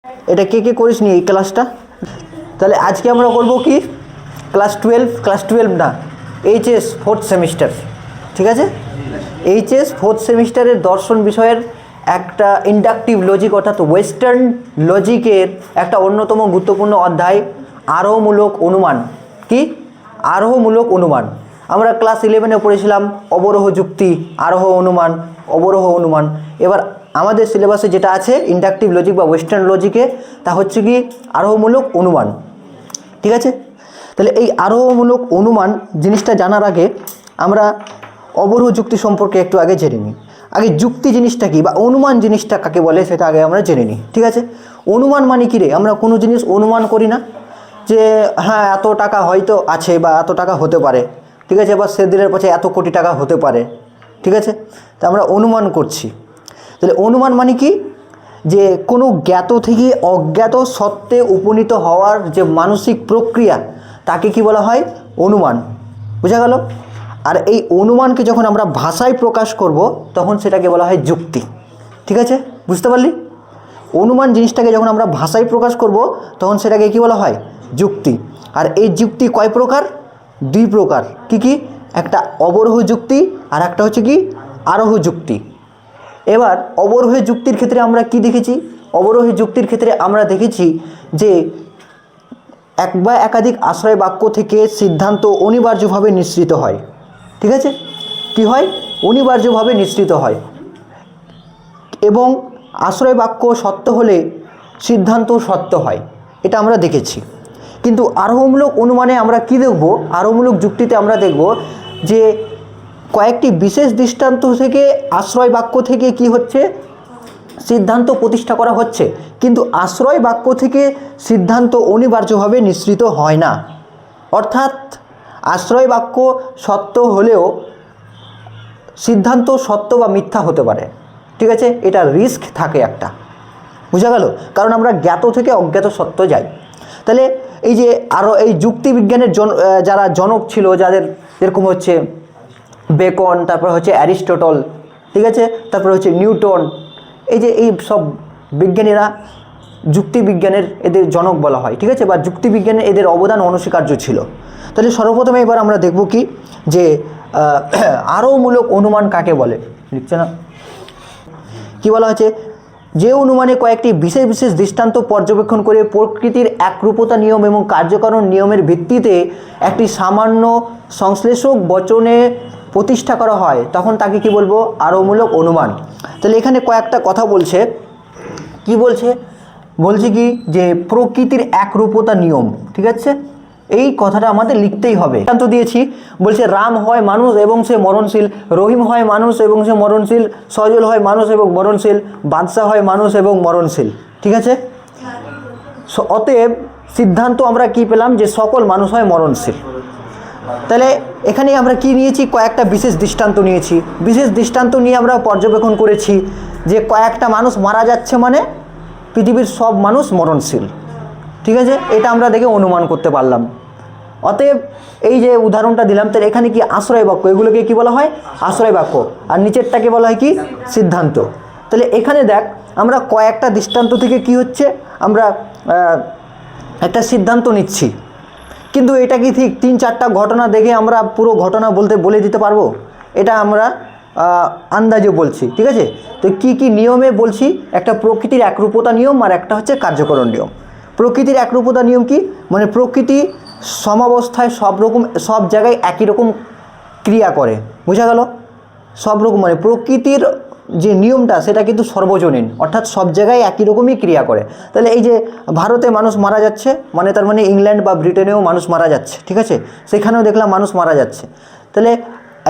এটা কে কে করিস নি এই ক্লাসটা? তাহলে আজকে আমরা করব কি ক্লাস 12 না, এইচএস 4th সেমিস্টার, ঠিক আছে? এইচএস 4th সেমিস্টারের দর্শন বিষয়ের একটা ইন্ডাকটিভ লজিক অর্থাৎ ওয়েস্টার্ন লজিকের একটা অন্যতম গুরুত্বপূর্ণ অধ্যায় আরোহমূলক অনুমান। কি আরোহমূলক অনুমান? আমরা ক্লাস 11-এ পড়েছিলাম অবরোহ যুক্তি, আরোহ অনুমান, অবরোহ অনুমান। এবার আমাদের সিলেবাসে যেটা আছে ইন্ডাকটিভ লজিক বা ওয়েস্টার্ন লজিকে, তা হচ্ছে কি আরোহমূলক অনুমান, ঠিক আছে? তাহলে এই আরোহমূলক অনুমান জিনিসটা জানার আগে আমরা অবরোহ যুক্তি সম্পর্কে একটু আগে জেনে নিই। আগে যুক্তি জিনিসটা কি বা অনুমান জিনিসটা কাকে বলে সেটা আগে আমরা জেনে নিই, ঠিক আছে? অনুমান মানে কি রে? আমরা কোনো জিনিস অনুমান করি না যে হ্যাঁ এত টাকা হয়তো আছে বা এত টাকা হতে পারে, ঠিক আছে? বা সেদিনের পাশে এত কোটি টাকা হতে পারে, ঠিক আছে? তা আমরা অনুমান করছি। তাহলে অনুমান মানে কি? যে কোনো জ্ঞাত থেকে অজ্ঞাত সত্ত্বে উপনীত হওয়ার যে মানসিক প্রক্রিয়া তাকে কি বলা হয়? অনুমান। বোঝা গেল? আর এই অনুমানকে যখন আমরা ভাষায় প্রকাশ করব তখন সেটাকে বলা হয় যুক্তি, ঠিক আছে? বুঝতে পারলি? অনুমান জিনিসটাকে যখন আমরা ভাষায় প্রকাশ করব তখন সেটাকে কি বলা হয়? যুক্তি। আর এই যুক্তি কয় প্রকার? 2 প্রকার। কি কি? একটা অবরোহ যুক্তি আর একটা হচ্ছে কি আরোহ যুক্তি। এবার অবরোহী যুক্তির ক্ষেত্রে আমরা কি দেখেছি? অবরোহী যুক্তির ক্ষেত্রে আমরা দেখেছি যে এক বা একাধিক আশ্রয় বাক্য থেকে সিদ্ধান্ত অনিবার্যভাবে নিঃসৃত হয়, ঠিক আছে? কি হয়? অনিবার্যভাবে নিঃসৃত হয় এবং আশ্রয় বাক্য সত্য হলে সিদ্ধান্ত সত্য হয়, এটা আমরা দেখেছি। কিন্তু আরোহমূলক অনুমানে আমরা কি দেখব? আরোহমূলক যুক্তিতে আমরা দেখব যে কয়েকটি বিশেষ দৃষ্টান্ত থেকে আশ্রয় বাক্য থেকে কি হচ্ছে? সিদ্ধান্ত প্রতিষ্ঠা করা হচ্ছে, কিন্তু আশ্রয় বাক্য থেকে সিদ্ধান্ত অনিবার্যভাবে নিঃসৃত হয় না। অর্থাৎ আশ্রয় বাক্য সত্য হলেও সিদ্ধান্ত সত্য বা মিথ্যা হতে পারে, ঠিক আছে? এটা রিস্ক থাকে একটা। বুঝা গেল? কারণ আমরা জ্ঞাত থেকে অজ্ঞাত সত্য যাই। তাহলে এই যে আরও এই যুক্তিবিজ্ঞানের যারা জনক ছিল, যাদের যেরকম হচ্ছে বেকন, তারপর হচ্ছে অ্যারিস্টটল, ঠিক আছে? তারপর হচ্ছে নিউটন, এই যে এই সব বিজ্ঞানীরা যুক্তিবিজ্ঞানের এদের জনক বলা হয়, ঠিক আছে? বা যুক্তিবিজ্ঞানের এদের অবদান অনস্বীকার্য ছিল। তাহলে সর্বপ্রথমে এবার আমরা দেখব কি যে আরোহমূলক অনুমান কাকে বলে? লিখছে না? কি বলা হচ্ছে? যে অনুমানে কয়েকটি বিশেষ বিশেষ দৃষ্টান্ত পর্যবেক্ষণ করে প্রকৃতির একরূপতা নিয়ম এবং কার্যকারণ নিয়মের ভিত্তিতে একটি সামান্য সংশ্লেষক বচনে প্রতিষ্ঠা করা হয় তখন তাকে কি বলবো? আরোহমূলক অনুমান। তাহলে এখানে কয়েকটা কথা বলছে। কি বলছে? বলছে কি যে প্রকৃতির একরূপতা নিয়ম, ঠিক আছে? এই কথাটা আমাদের লিখতেই হবে। দৃষ্টান্ত দিয়েছি, বলছে রাম হয় মানুষ এবং সে মরণশীল, রহিম হয় মানুষ এবং সে মরণশীল, সজল হয় মানুষ এবং মরণশীল, বাদশাহ হয় মানুষ এবং মরণশীল, ঠিক আছে? অতএব সিদ্ধান্ত আমরা কি পেলাম? যে সকল মানুষ হয় মরণশীল। তাহলে এখানে আমরা কি নিয়েছি? কয়েকটা বিশেষ দৃষ্টান্ত নিয়েছি। বিশেষ দৃষ্টান্ত নিয়ে আমরা পর্যবেক্ষণ করেছি যে কয়েকটা মানুষ মারা যাচ্ছে মানে পৃথিবীর সব মানুষ মরণশীল, ঠিক আছে? এটা আমরা দেখে অনুমান করতে পারলাম। অতএব এই যে উদাহরণটা দিলাম, তাহলে এখানে কি আশ্রয় বাক্য, এগুলোকে কি বলা হয়? আশ্রয় বাক্য। আর নিচেরটাকে বলা হয় কি? সিদ্ধান্ত। তাহলে এখানে দেখ আমরা কয়েকটা দৃষ্টান্ত থেকে কি হচ্ছে? আমরা একটা সিদ্ধান্ত নিচ্ছি, কিন্তু এটা কি ঠিক 3-4টা ঘটনা দেখে আমরা পুরো ঘটনা বলে দিতে পারবো? এটা আমরা আন্দাজে বলছি, ঠিক আছে? তো কি কি নিয়মে বলছি? একটা প্রকৃতির একরূপতা নিয়ম আর একটা হচ্ছে কার্যকরণ নিয়ম। প্রকৃতির একরূপতা নিয়ম কি? মানে প্রকৃতি সমাবস্থায় সব জায়গায় একই রকম ক্রিয়া করে। বোঝা গেল? সব রকম মানে প্রকৃতির যে নিয়মটা সেটা কিন্তু সর্বজনীন, অর্থাৎ সব জায়গায় একই রকমই ক্রিয়া করে। তাহলে এই যে ভারতে মানুষ মারা যাচ্ছে মানে তার মানে ইংল্যান্ড বা ব্রিটেনেও মানুষ মারা যাচ্ছে, ঠিক আছে? সেখানেও দেখলাম মানুষ মারা যাচ্ছে। তাহলে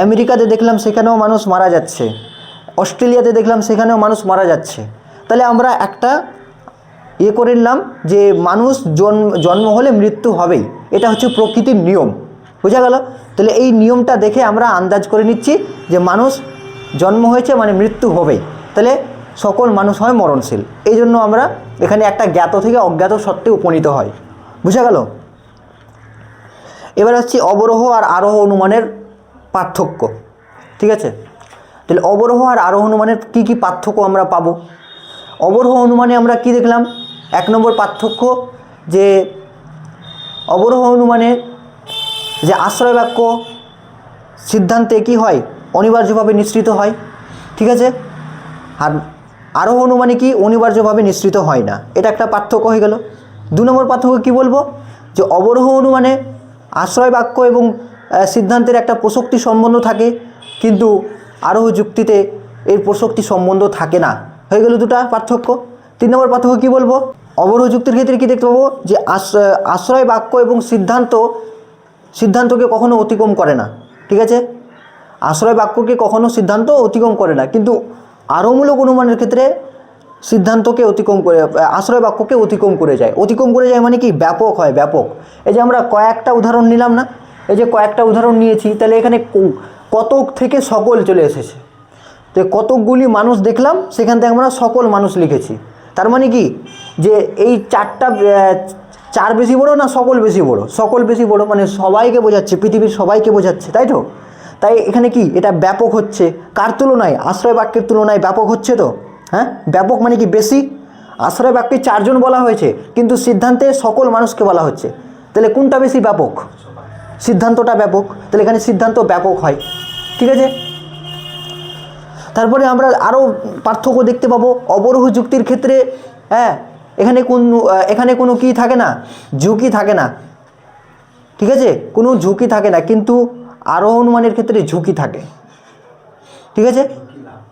আমেরিকাতে দেখলাম সেখানেও মানুষ মারা যাচ্ছে, অস্ট্রেলিয়াতে দেখলাম সেখানেও মানুষ মারা যাচ্ছে। তাহলে আমরা একটা করে নিলাম যে মানুষ জন্ম হলে মৃত্যু হবেই, এটা হচ্ছে প্রকৃতির নিয়ম। বোঝা গেল? তাহলে এই নিয়মটা দেখে আমরা আন্দাজ করে নিচ্ছি যে মানুষ জন্ম হয়েছে মানে মৃত্যু হবেই, তাহলে সকল মানুষ হয় মরণশীল। এই জন্য আমরা এখানে একটা জ্ঞাত থেকে অজ্ঞাত সত্ত্বে উপনীত হয়। বুঝা গেল? এবার হচ্ছে অবরোহ আর আরোহ অনুমানের পার্থক্য, ঠিক আছে? তাহলে অবরোহ আর আরোহ অনুমানের কি কি পার্থক্য আমরা পাবো? অবরোহ অনুমানে আমরা কি দেখলাম? এক নম্বর পার্থক্য যে অবরোহ অনুমানে যে আশ্রয় বাক্য সিদ্ধান্তে কী হয়, অনিবার্যভাবে নিঃসৃত হয়, ঠিক আছে। আর আরোহ অনুমানে কি অনিবার্যভাবে নিঃসৃত হয় না, এটা একটা পার্থক্য হয়ে গেল। দু নম্বর পার্থক্য কী বলবো, যে অবরোহ অনুমানে আশ্রয় বাক্য এবং সিদ্ধান্তের একটা প্রসক্তি সম্বন্ধ থাকে, কিন্তু আরোহ যুক্তিতে এর প্রসক্তি সম্বন্ধ থাকে না, হয়ে গেল দুটা পার্থক্য। তিন নম্বর পার্থক্য কী বলবো, অবরোহ যুক্তির ক্ষেত্রে কী দেখতে পাবো, যে আশ্রয় বাক্য এবং সিদ্ধান্তকে কখনো অতিক্রম করে না, ঠিক আছে। আশ্রয় বাক্যকে কখনো সিদ্ধান্ত অতিক্রম করে না, কিন্তু আরোহমূলক অনুমানের ক্ষেত্রে সিদ্ধান্তকে অতিক্রম করে, আশ্রয় বাক্যকে অতিক্রম করে যায়। অতিক্রম করে যায় মানে কি, ব্যাপক হয়, ব্যাপক। এই যে আমরা কয়েকটা উদাহরণ নিলাম না, এই যে কয়েকটা উদাহরণ নিয়েছি, তাহলে এখানে কতক থেকে সকল চলে এসেছে। তো কতকগুলি মানুষ দেখলাম, সেখান থেকে আমরা সকল মানুষ লিখেছি। তার মানে কি, যে এই চার বেশি বড় না সকল বেশি বড়, সকল বেশি বড়, মানে সবাইকে বোঝাচ্ছে, পৃথিবীর সবাইকে বোঝাচ্ছে, তাই তো। তাই এখানে কি, এটা ব্যাপক হচ্ছে, কার তুলনায়, আশ্রয় বাক্যের তুলনায় ব্যাপক হচ্ছে তো, হ্যাঁ। ব্যাপক মানে কি, বেশি। আশ্রয় বাক্যে 4 জন বলা হয়েছে, কিন্তু সিদ্ধান্তে সকল মানুষকে বলা হচ্ছে, তাহলে কোনটা বেশি ব্যাপক, সিদ্ধান্তটা ব্যাপক, তাহলে এখানে সিদ্ধান্ত ব্যাপক হয়, ঠিক আছে। তারপরে আমরা আরও পার্থক্য দেখতে পাবো অবরোহ যুক্তির ক্ষেত্রে, হ্যাঁ, এখানে কোনো কি থাকে না, ঝুঁকি থাকে না, ঠিক আছে, কোনো ঝুঁকি থাকে না, কিন্তু আরোহ অনুমানের ক্ষেত্রে ঝুঁকি থাকে, ঠিক আছে।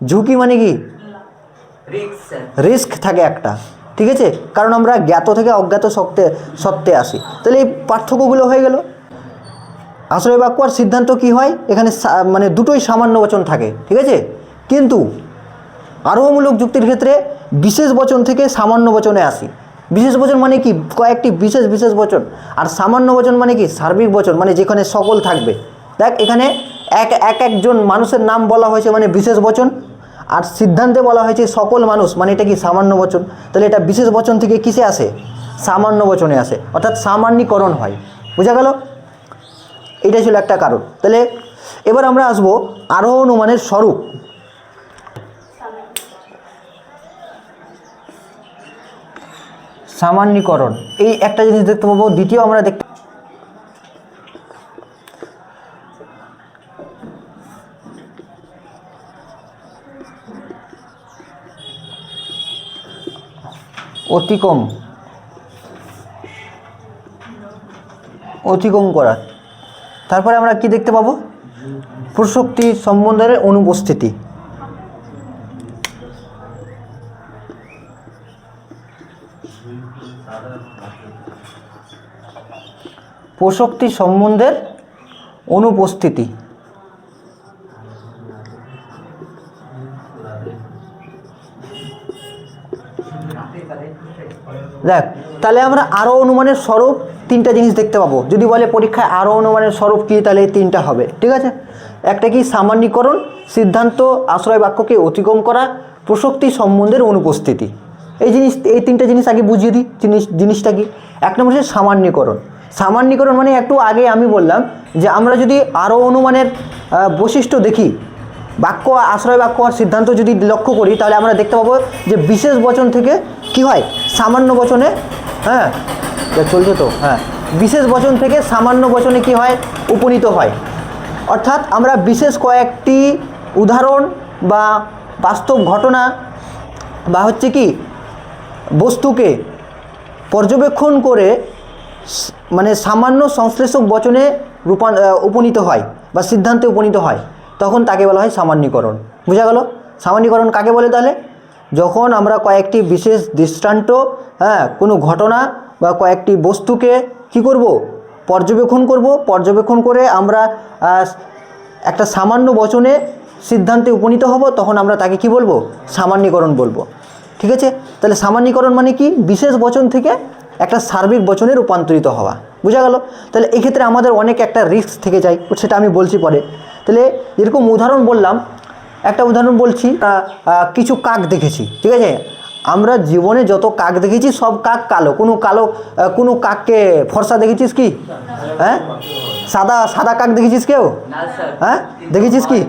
ঝুঁকি মানে কি, রিস্ক থাকে একটা, ঠিক আছে, কারণ আমরা জ্ঞাত থেকে অজ্ঞাত সত্ত্বে আসি। তাহলে এই পার্থক্যগুলো হয়ে গেল। আশ্রয় বাক্য আর সিদ্ধান্ত কি হয়, এখানে মানে দুটোই সামান্য বচন থাকে, ঠিক আছে, কিন্তু আরোহমূলক যুক্তির ক্ষেত্রে বিশেষ বচন থেকে সামান্য বচনে আসি। বিশেষ বচন মানে কি, কয়েকটি বিশেষ বচন, আর সামান্য বচন মানে কি, সার্বিক বচন, মানে যেখানে সকল থাকবে। দেখ এখানে একজন মানুষের নাম বলা হয়েছে মানে বিশেষ বচন, আর সিদ্ধান্তে বলা হয়েছে সকল মানুষ, মানে এটা কি সামান্য বচন। তাহলে এটা বিশেষ বচন থেকে কিসে আসে, সামান্য বচনে আসে, অর্থাৎ সামান্যীকরণ হয়, বোঝা গেল। এটাই ছিল একটা কারণ। তাহলে এবার আমরা আসবো আরোহ অনুমানের স্বরূপ। সামান্যীকরণ, এই একটা জিনিস দেখতে পাবো। দ্বিতীয় আমরা দেখতে অতিক্রম করা। তারপরে আমরা কি দেখতে পাবো, প্রসক্তি সম্বন্ধের অনুপস্থিতি। প্রসক্তি সম্বন্ধের অনুপস্থিতি। দেখ তাহলে আমরা আরও অনুমানের স্বরূপ তিনটা জিনিস দেখতে পাবো। যদি বলে পরীক্ষায় আরও অনুমানের স্বরূপ কী, তাহলে এই তিনটা হবে, ঠিক আছে। একটা কি, সামান্যীকরণ, সিদ্ধান্ত আশ্রয় বাক্যকে অতিক্রম করা, প্রসক্তি সম্বন্ধের অনুপস্থিতি। এই তিনটা জিনিস আগে বুঝিয়ে দিই। জিনিসটা কি, এক নম্বর হচ্ছে সামান্যীকরণ। সামান্যীকরণ মানে একটু আগে আমি বললাম যে আমরা যদি আরও অনুমানের বৈশিষ্ট্য দেখি, বাক্য, আশ্রয় বাক্য আর সিদ্ধান্ত যদি লক্ষ্য করি, তাহলে আমরা দেখতে পাবো যে বিশেষ বচন থেকে কি হয়, সামান্য বচনে, হ্যাঁ চলছে তো, হ্যাঁ, বিশেষ বচন থেকে সামান্য বচনে কি হয়, উপনীত হয়। অর্থাৎ আমরা বিশেষ কয়েকটি উদাহরণ বা বাস্তব ঘটনা বা হচ্ছে কি বস্তুকে পর্যবেক্ষণ করে মানে সামান্য সংশ্লেষক বচনে উপনীত হয় বা সিদ্ধান্তে উপনীত হয়, তখন তাকে বলা হয় সামান্যীকরণ। বোঝা গেল সামান্যীকরণ কাকে বলে। তাহলে যখন আমরা কয়েকটি বিশেষ দৃষ্টান্ত, হ্যাঁ, কোনো ঘটনা বা কয়েকটি বস্তুকে কি করব, পর্যবেক্ষণ করে আমরা একটা সামান্য বচনে সিদ্ধান্তে উপনীত হব, তখন আমরা তাকে কি বলবো, সামান্যীকরণ বলবো, ঠিক আছে। তাহলে সামান্যীকরণ মানে কি, বিশেষ বচন থেকে একটা সার্বিক বচনে রূপান্তরিত হওয়া, বোঝা গেল। তাহলে এক্ষেত্রে আমাদের অনেক একটা রিস্ক থেকে যায়, সেটা আমি বলছি পরে। তাহলে যেরকম উদাহরণ বললাম, একটা উদাহরণ বলছি, কিছু কাক দেখেছি, ঠিক আছে। আমরা জীবনে যত কাক দেখেছি সব কাক কালো, কোনো কাককে ফর্সা দেখেছিস কি, হ্যাঁ, সাদা কাক দেখেছিস কেউ, হ্যাঁ দেখেছিস কি।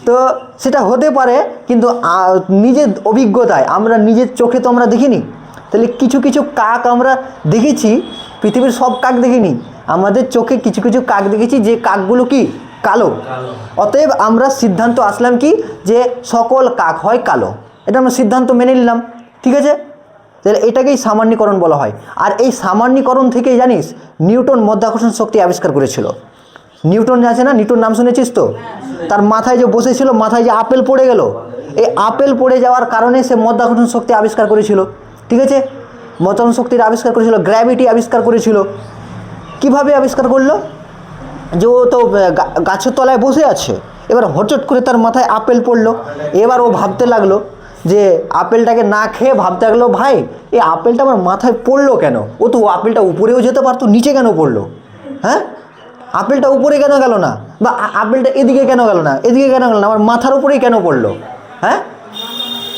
তো সেটা হতে পারে, কিন্তু নিজের অভিজ্ঞতায় আমরা নিজের চোখে তো আমরা দেখিনি, তাহলে কিছু কিছু কাক আমরা দেখেছি, পৃথিবীর সব কাক দেখিনি, আমাদের চোখে কিছু কিছু কাক দেখেছি যে কাকগুলো কি কালো। অতএব আমরা সিদ্ধান্ত আসলাম কি যে সকল কাক হয় কালো, এটা আমরা সিদ্ধান্ত মেনে নিলাম। ঠিক আছে, তাহলে এটাকেই সামান্যীকরণ বলা হয়। আর এই সামান্যীকরণ থেকেই জানিস নিউটন মাধ্যাকর্ষণ শক্তি আবিষ্কার করেছিল। নিউটন আছে না, নিউটন নাম শুনেছিস তো? তার মাথায় যে বসেছিল, মাথায় যে আপেল পড়ে গেল, এই আপেল পড়ে যাওয়ার কারণে সে মাধ্যাকর্ষণ শক্তি আবিষ্কার করেছিল। ঠিক আছে, মাধ্যাকর্ষণ শক্তির আবিষ্কার করেছিল, গ্র্যাভিটি আবিষ্কার করেছিল। কিভাবে আবিষ্কার করলো? যে ও তো গাছের তলায় বসে আছে, এবার হঠাৎ করে তার মাথায় আপেল পড়লো। এবার ও ভাবতে লাগলো যে আপেলটাকে না খেয়ে ভাবতে লাগলো, ভাই এই আপেলটা আমার মাথায় পড়লো কেন? ও তো আপেলটা উপরেও যেতে পারতো, নিচে কেন পড়লো? হ্যাঁ, আপেলটা উপরে কেন গেল না, বা আপেলটা এদিকে কেন গেল না, এদিকে কেন গেল না, আমার মাথার উপরেই কেন পড়লো? হ্যাঁ,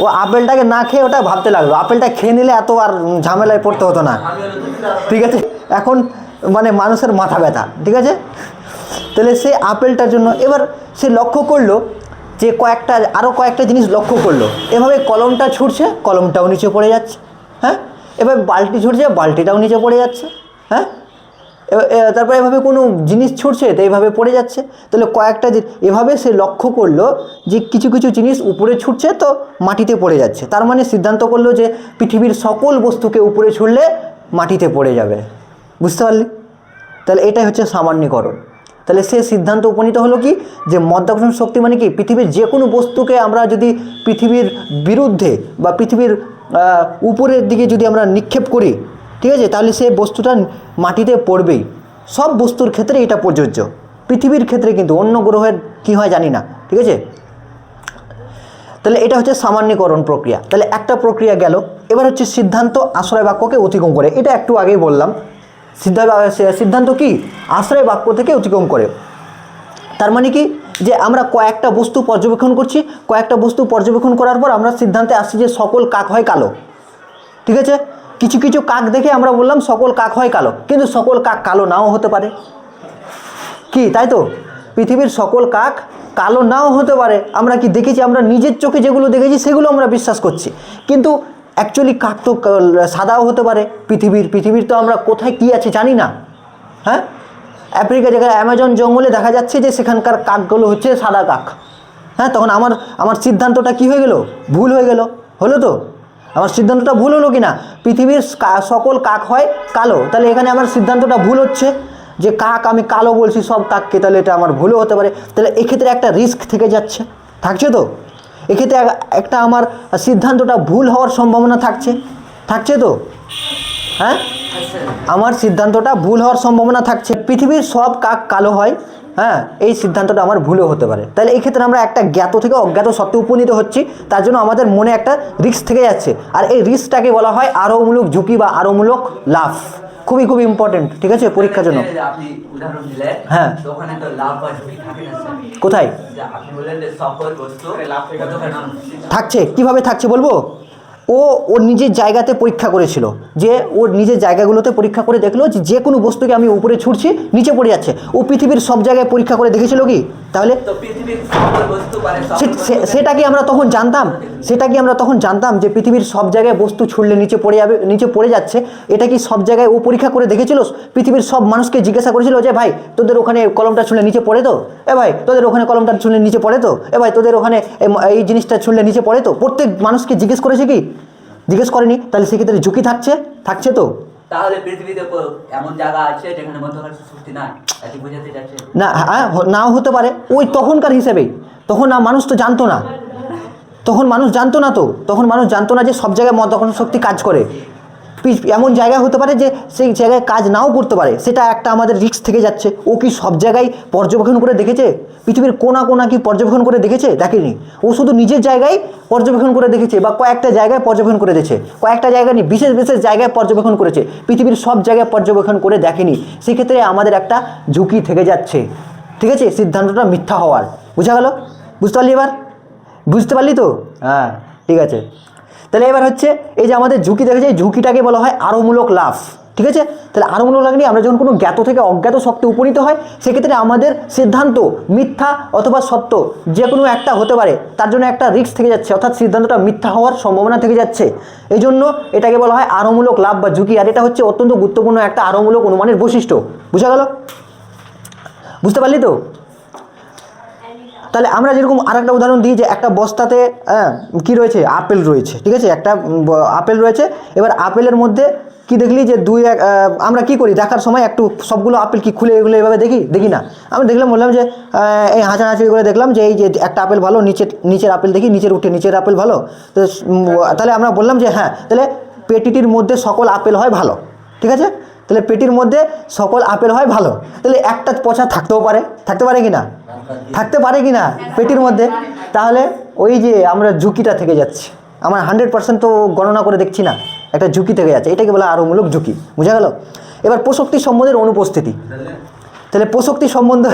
ও আপেলটাকে না খেয়ে ওটা ভাবতে লাগলো। আপেলটা খেয়ে নিলে এত আর ঝামেলায় পড়তে হতো না। ঠিক আছে, এখন মানে মানুষের মাথা ব্যথা। ঠিক আছে, তাহলে সে আপেলটার জন্য এবার সে লক্ষ্য করলো যে আরও কয়েকটা জিনিস লক্ষ্য করলো। এভাবে কলমটা ছুটছে, কলমটাও নিচে পড়ে যাচ্ছে। হ্যাঁ, এবার বালতি ছুটছে, বালতিটাও নিচে পড়ে যাচ্ছে। হ্যাঁ, তারপরে এভাবে কোনো জিনিস ছুটছে তো এইভাবে পড়ে যাচ্ছে। তাহলে এভাবে সে লক্ষ্য করলো যে কিছু কিছু জিনিস উপরে ছুটছে তো মাটিতে পড়ে যাচ্ছে। তার মানে সিদ্ধান্ত করলো যে পৃথিবীর সকল বস্তুকে উপরে ছুড়লে মাটিতে পড়ে যাবে। বুঝতে পারলি? তাহলে এটাই হচ্ছে সামান্যীকরণ। তাহলে সে সিদ্ধান্ত উপনীত হলো কি যে মাধ্যাকর্ষণ শক্তি মানে কি, পৃথিবীর যে কোনো বস্তুকে আমরা যদি পৃথিবীর বিরুদ্ধে বা পৃথিবীর উপরের দিকে যদি আমরা নিক্ষেপ করি, ঠিক আছে, তাহলে সে বস্তুটা মাটিতে পড়বেই। সব বস্তুর ক্ষেত্রে এটা প্রযোজ্য, পৃথিবীর ক্ষেত্রে কিন্তু, অন্য গ্রহের কী হয় জানি না। ঠিক আছে, তাহলে এটা হচ্ছে সামান্যীকরণ প্রক্রিয়া। তাহলে একটা প্রক্রিয়া গেল। এবার হচ্ছে সিদ্ধান্ত আশ্রয় বাক্যকে অতিক্রম করে। এটা একটু আগেই বললাম, সিদ্ধান্ত কি আশ্রয় বাক্য থেকে অতিক্রম করে। তার মানে কি যে আমরা কয়েকটা বস্তু পর্যবেক্ষণ করছি, কয়েকটা বস্তু পর্যবেক্ষণ করার পর আমরা সিদ্ধান্তে আসছি যে সকল কাক হয় কালো। ঠিক আছে, কিছু কিছু কাক দেখে আমরা বললাম সকল কাক হয় কালো, কিন্তু সকল কাক কালো নাও হতে পারে। কি তাই তো? পৃথিবীর সকল কাক কালো নাও হতে পারে। আমরা কি দেখেছি? আমরা নিজের চোখে যেগুলো দেখেছি সেগুলো আমরা বিশ্বাস করছি, কিন্তু অ্যাকচুয়ালি কাক তো সাদাও হতে পারে। পৃথিবীর তো আমরা কোথায় কী আছে জানি না। হ্যাঁ, আফ্রিকা যেখানে অ্যামাজন জঙ্গলে দেখা যাচ্ছে যে সেখানকার কাকগুলো হচ্ছে সাদা কাক। হ্যাঁ, তখন আমার সিদ্ধান্তটা কি হয়ে গেল? ভুল হয়ে গেল। হলো তো? আমার সিদ্ধান্তটা ভুল হলো কি না? পৃথিবীর সকল কাক হয় কালো, তাহলে এখানে আমার সিদ্ধান্তটা ভুল হচ্ছে যে কাক আমি কালো বলছি সব কাককে, তাহলে এটা আমার ভুলও হতে পারে। তাহলে এক্ষেত্রে একটা রিস্ক থেকে থাকছে তো, এক্ষেত্রে একটা আমার সিদ্ধান্তটা ভুল হওয়ার সম্ভাবনা থাকছে তো। হ্যাঁ, আমার সিদ্ধান্তটা ভুল হওয়ার সম্ভাবনা থাকছে। পৃথিবীর সব কাক কালো হয়, হ্যাঁ, এই সিদ্ধান্তটা আমার ভুলও হতে পারে। তাহলে এই ক্ষেত্রে আমরা একটা জ্ঞাত থেকে অজ্ঞাত সত্ত্বে উপনীত হচ্ছি, তার জন্য আমাদের মনে একটা রিস্ক থেকে যাচ্ছে। আর এই রিস্কটাকে বলা হয় আরোহমূলক ঝুঁকি বা আরোহমূলক লাভ। খুবই খুব ইম্পর্টেন্ট। ঠিক আছে, পরীক্ষার জন্য। আপনি উদাহরণ দিলেন, হ্যাঁ, ওখানে তো লাভ বা ঝুঁকি থাকে না স্যার? কোথায় আপনি বললেন যে সকল বস্তু লাভ থাকছে? কিভাবে থাকছে বলবো? ওর নিজের জায়গাতে পরীক্ষা করেছিল, যে ওর নিজের জায়গাগুলোতে পরীক্ষা করে দেখলো যে কোনো বস্তুকে আমি উপরে ছুটছি নিচে পড়ে যাচ্ছে। ও পৃথিবীর সব জায়গায় পরীক্ষা করে দেখেছিল কি? তাহলে সেটা কি আমরা তখন জানতাম যে পৃথিবীর সব জায়গায় বস্তু ছুড়লে নিচে পড়ে যাচ্ছে? এটা কি সব জায়গায় ও পরীক্ষা করে দেখেছিল? পৃথিবীর সব মানুষকে জিজ্ঞাসা করেছিল যে ভাই তোদের ওখানে কলমটা ছুঁড়লে নিচে পড়ে তো? ভাই তোদের ওখানে কলমটা ছুঁড়লে নিচে পড়ে তো? ভাই তোদের ওখানে এই জিনিসটা ছুঁড়লে নিচে পড়ে তো? প্রত্যেক মানুষকে জিজ্ঞেস করেছে কি? জিজ্ঞেস করেনি। তাহলে সেক্ষেত্রে ঝুঁকি থাকছে তো। তাহলে পৃথিবীতে এমন জায়গা আছে যেখানে মাধ্যাকর্ষণ শক্তি নাই, এটি বোঝাতে যাচ্ছে না? হ্যাঁ, নাও হতে পারে। ওই তখনকার হিসেবেই, তখন মানুষ তো জানতো না, তখন মানুষ জানতো না যে সব জায়গায় মাধ্যাকর্ষণ শক্তি কাজ করে। এমন জায়গা হতে পারে যে সেই জায়গায় কাজ নাও করতে পারে, সেটা একটা আমাদের রিস্ক থেকে যাচ্ছে। ও কি সব জায়গায় পর্যবেক্ষণ করে দেখেছে? পৃথিবীর কোনা কি পর্যবেক্ষণ করে দেখেছে? দেখেনি। ও শুধু নিজের জায়গায় পর্যবেক্ষণ করে দেখেছে, বা কয়েকটা জায়গায় পর্যবেক্ষণ করে দেখেছে, কয়েকটা জায়গায় নিয়ে বিশেষ জায়গায় পর্যবেক্ষণ করেছে, পৃথিবীর সব জায়গায় পর্যবেক্ষণ করে দেখেনি। সেক্ষেত্রে আমাদের একটা ঝুঁকি থেকে যাচ্ছে। ঠিক আছে, সিদ্ধান্তটা মিথ্যা হওয়ার। বুঝা গেল? বুঝতে পারলি তো? হ্যাঁ, ঠিক আছে। তাহলে এবার হচ্ছে এই যে আমাদের ঝুঁকি দেখেছে, এই ঝুঁকিটাকে বলা হয় আরোহমূলক লাভ। ঠিক আছে? তাহলে আরোমূলক লাগনি আমরা যখন কোনো জ্ঞাত থেকে অজ্ঞাত সত্যে উপনীত হয়, সেক্ষেত্রে আমাদের সিদ্ধান্ত মিথ্যা অথবা সত্য যে কোনো একটা হতে পারে, তার জন্য একটা রিস্ক থেকে যাচ্ছে, অর্থাৎ সিদ্ধান্তটা মিথ্যা হওয়ার সম্ভাবনা থেকে যাচ্ছে। এই জন্য এটাকে বলা হয় আরোমূলক লাভ বা ঝুঁকি। আর এটা হচ্ছে অত্যন্ত গুরুত্বপূর্ণ একটা আরোমূলক অনুমানের বৈশিষ্ট্য। বোঝা গেল? বুঝতে পারলি তো? তাহলে আমরা যেরকম আর একটা উদাহরণ দিই যে একটা বস্তাতে কি রয়েছে, আপেল রয়েছে, ঠিক আছে? একটা আপেল রয়েছে। এবার আপেলের মধ্যে কি দেখলি যে আমরা কি করি দেখার সময় একটু সবগুলো আপেল কি খুলে এগুলো এভাবে দেখি না। আমরা দেখলাম, বললাম যে এই হাঁচাহাঁচি করে দেখলাম যে এই যে একটা আপেল ভালো, নিচের আপেল দেখি, নিচের আপেল ভালো। তো তাহলে আমরা বললাম যে হ্যাঁ, তাহলে পেটিটির মধ্যে সকল আপেল হয় ভালো, ঠিক আছে? তাহলে পেটির মধ্যে সকল আপেল হয় ভালো, তাহলে একটা পচা থাকতে পারে কি না? থাকতে পারে কি না পেটির মধ্যে? তাহলে ওই যে আমরা ঝুঁকিটা থেকে যাচ্ছে, আমার 100% তো গণনা করে দেখছি না, একটা ঝুঁকি থেকে যাচ্ছে, এটাকে বলা আরোমূলক ঝুঁকি। বোঝা গেল? এবার প্রসক্তি সম্বন্ধের অনুপস্থিতি। তাহলে প্রসক্তি সম্বন্ধ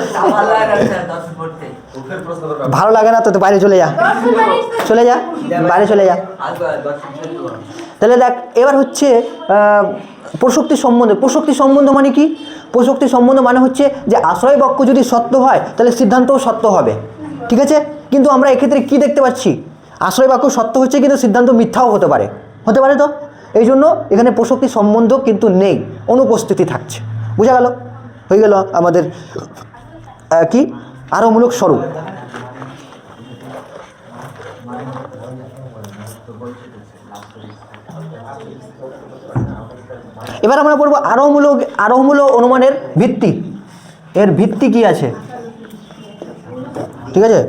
ভালো লাগে না তো বাইরে চলে যা, বাইরে চলে যা। তাহলে দেখ, এবার হচ্ছে প্রসক্তি সম্বন্ধ মানে কি? প্রসক্তি সম্বন্ধ মানে হচ্ছে যে আশ্রয় বাক্য যদি সত্য হয় তাহলে সিদ্ধান্তও সত্য হবে, ঠিক আছে? কিন্তু আমরা এক্ষেত্রে কি দেখতে পাচ্ছি, আশ্রয় বাক্য সত্য হচ্ছে কিন্তু সিদ্ধান্ত মিথ্যাও হতে পারে তো। এই জন্য এখানে প্রসক্তি সম্বন্ধ কিন্তু নেই, অনুপস্থিতি থাকছে। বোঝা গেল? হয়ে গেল আমাদের কি আরোমূলক স্বরূপ। এবার আমরা পড়বো আরোহমূলক অনুমানের ভিত্তি। এর ভিত্তি কি আছে, ঠিক আছে?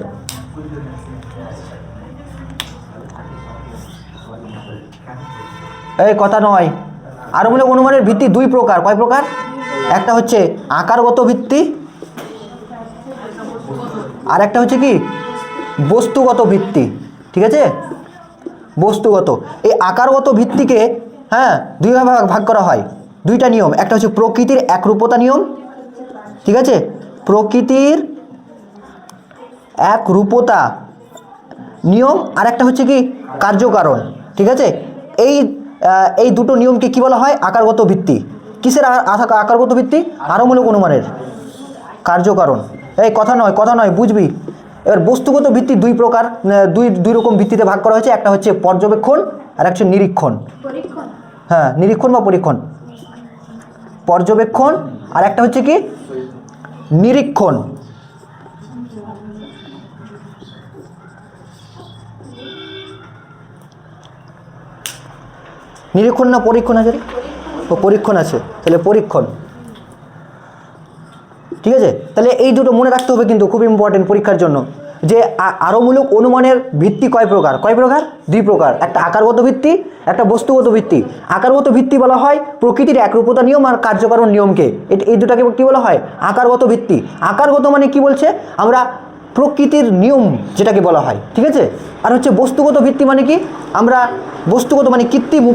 এই কথা নয়, আরোহমূলক অনুমানের ভিত্তি দুই প্রকার। কয় প্রকার? একটা হচ্ছে আকারগত ভিত্তি, আর একটা হচ্ছে কি বস্তুগত ভিত্তি, ঠিক আছে? বস্তুগত। এই আকারগত ভিত্তিকে দুই ভাগে ভাগ করা হয়, দুইটা নিয়ম। একটা হচ্ছে প্রকৃতির একরূপতা নিয়ম, ঠিক আছে? প্রকৃতির একরূপতা নিয়ম, আর একটা হচ্ছে কি কার্যকারণ, ঠিক আছে? এই দুটো নিয়মকে কি বলা হয়? আকারগত ভিত্তি। কিসের আকারগত ভিত্তি? আরোমূলক অনুমানের কার্যকারণ। এই কথা নয় বুঝবি। এবার বস্তুগত ভিত্তি দুই প্রকার, দুই রকম ভিত্তিতে ভাগ করা হয়েছে। একটা হচ্ছে পর্যবেক্ষণ আর একটা হচ্ছে নিরীক্ষণ। নিরীক্ষণ বা পরীক্ষণ। পর্যবেক্ষণ আর একটা হচ্ছে কি নিরীক্ষণ। নিরীক্ষণ না পরীক্ষণ আছে? পরীক্ষণ আছে, তাহলে পরীক্ষণ, ঠিক আছে? তাহলে এই দুটো মনে রাখতে হবে কিন্তু, খুব ইম্পর্টেন্ট পরীক্ষার জন্য, যে আরোমূলক অনুমানের ভিত্তি কয় প্রকার? দুই প্রকার। একটা আকারগত ভিত্তি, একটা বস্তুগত ভিত্তি। আকারগত ভিত্তি বলা হয় প্রকৃতির একরূপতা নিয়ম আর কার্যকারণ নিয়মকে, এই দুটাকে কি বলা হয়? আকারগত ভিত্তি। আকারগত মানে কি বলছে? আমরা প্রকৃতির নিয়ম যেটাকে বলা হয়, ঠিক আছে? আর হচ্ছে বস্তুগত ভিত্তি মানে কি? আমরা বস্তুগত মানে কৃত্রিম